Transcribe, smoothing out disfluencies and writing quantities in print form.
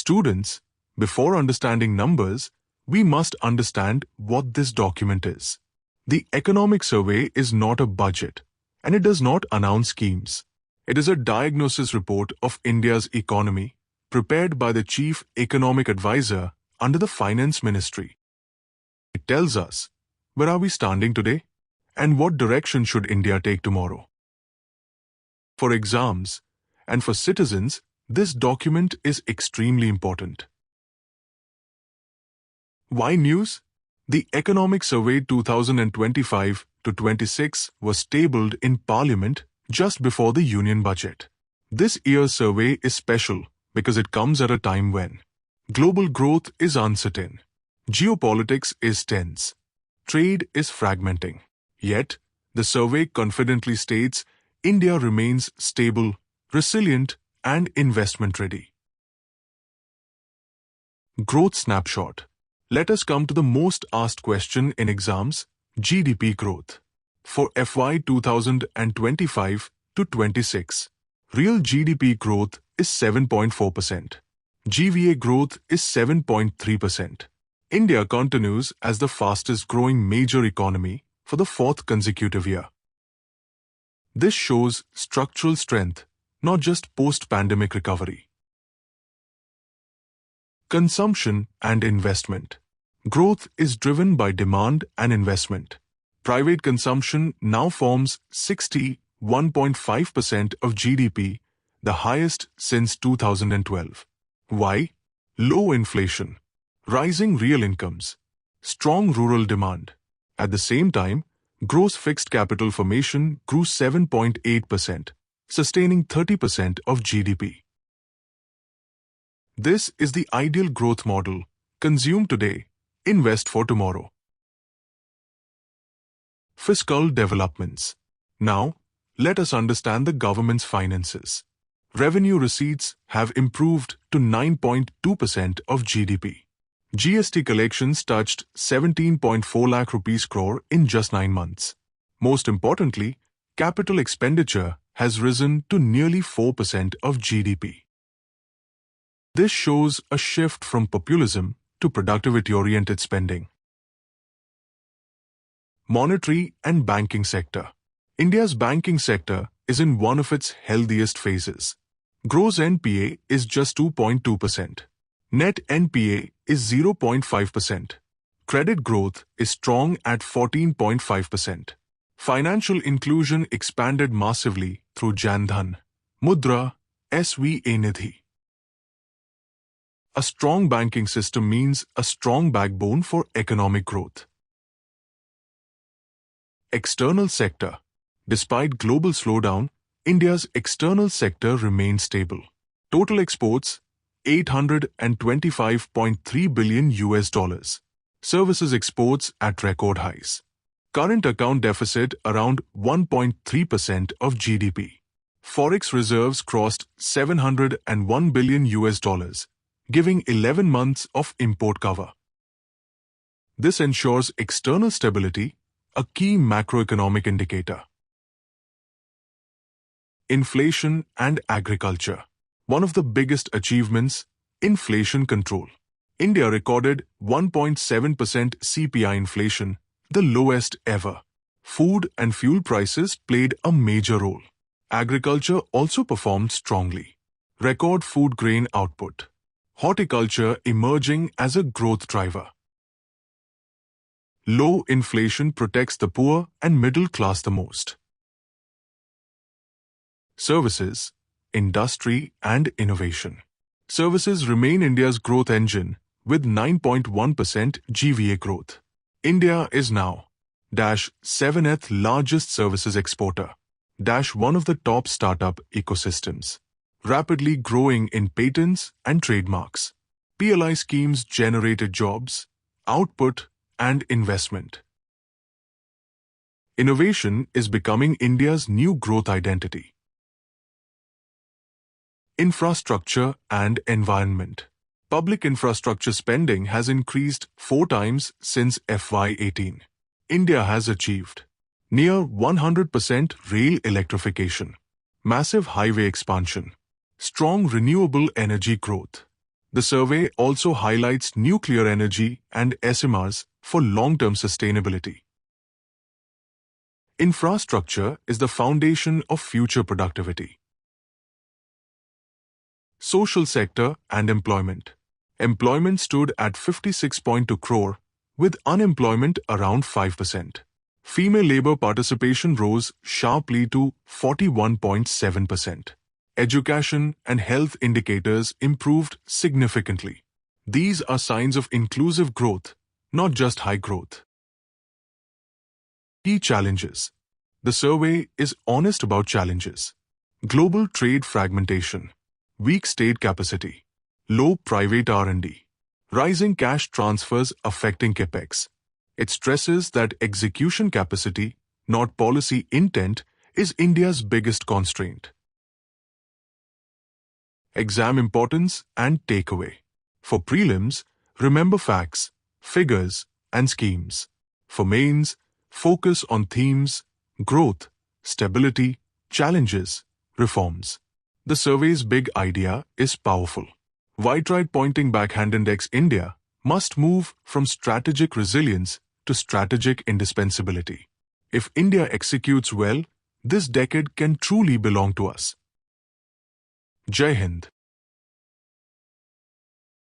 Students, before understanding numbers, we must understand what this document is. The Economic Survey is not a budget, and it does not announce schemes. It is a diagnosis report of India's economy, prepared by the Chief Economic Advisor under the Finance Ministry. It tells us, where are we standing today, and what direction should India take tomorrow? For exams, and for citizens, this document is extremely important. Why news? The Economic Survey 2025-26 was tabled in Parliament just before the Union Budget. This year's survey is special because it comes at a time when global growth is uncertain, geopolitics is tense, trade is fragmenting. Yet, the survey confidently states India remains stable, resilient, and investment-ready. Growth snapshot. Let us come to the most asked question in exams, GDP growth. For FY 2025-26, real GDP growth is 7.4%. GVA growth is 7.3%. India continues as the fastest-growing major economy for the fourth consecutive year. This shows structural strength, not just post-pandemic recovery. Consumption and investment. Growth is driven by demand and investment. Private consumption now forms 61.5% of GDP, the highest since 2012. Why? Low inflation, rising real incomes, strong rural demand. At the same time, gross fixed capital formation grew 7.8%, sustaining 30% of GDP. This is the ideal growth model. Consume today, invest for tomorrow. Fiscal developments. Now, let us understand the government's finances. Revenue receipts have improved to 9.2% of GDP. GST collections touched 17.4 lakh rupees crore in just 9 months. Most importantly, capital expenditure has risen to nearly 4% of GDP. This shows a shift from populism to productivity-oriented spending. Monetary and banking sector. India's banking sector is in one of its healthiest phases. Gross NPA is just 2.2%. Net NPA is 0.5%. Credit growth is strong at 14.5%. Financial inclusion expanded massively through Jan Dhan, Mudra, SVA Nidhi. A strong banking system means a strong backbone for economic growth. External sector. Despite global slowdown, India's external sector remains stable. Total exports $825.3 billion. Services exports at record highs. Current account deficit around 1.3% of GDP. Forex reserves crossed $701 billion, giving 11 months of import cover. This ensures external stability, a key macroeconomic indicator. Inflation and agriculture. One of the biggest achievements, inflation control. India recorded 1.7% CPI inflation, the lowest ever. Food and fuel prices played a major role. Agriculture also performed strongly. Record food grain output. Horticulture emerging as a growth driver. Low inflation protects the poor and middle class the most. Services, industry and innovation. Services remain India's growth engine with 9.1% GVA growth. India is now 7th largest services exporter, one of the top startup ecosystems, rapidly growing in patents and trademarks. PLI schemes generated jobs, output and investment. Innovation is becoming India's new growth identity. Infrastructure and environment. Public infrastructure spending has increased 4 times since FY18. India has achieved near 100% rail electrification, massive highway expansion, strong renewable energy growth, The survey also highlights nuclear energy and SMRs for long-term sustainability. Infrastructure is the foundation of future productivity. Social sector and employment. Employment stood at 56.2 crore, with unemployment around 5%. Female labor participation rose sharply to 41.7%. Education and health indicators improved significantly. These are signs of inclusive growth, not just high growth. Key challenges. The survey is honest about challenges. Global trade fragmentation, weak state capacity, low private R&D, rising cash transfers affecting capex. It stresses that execution capacity, not policy intent, is India's biggest constraint. Exam importance and takeaway. For prelims, remember facts, figures, and schemes. For mains, focus on themes, growth, stability, challenges, reforms. The survey's big idea is powerful. White pointing backhand index India must move from strategic resilience to strategic indispensability. If India executes well, this decade can truly belong to us. Jai Hind.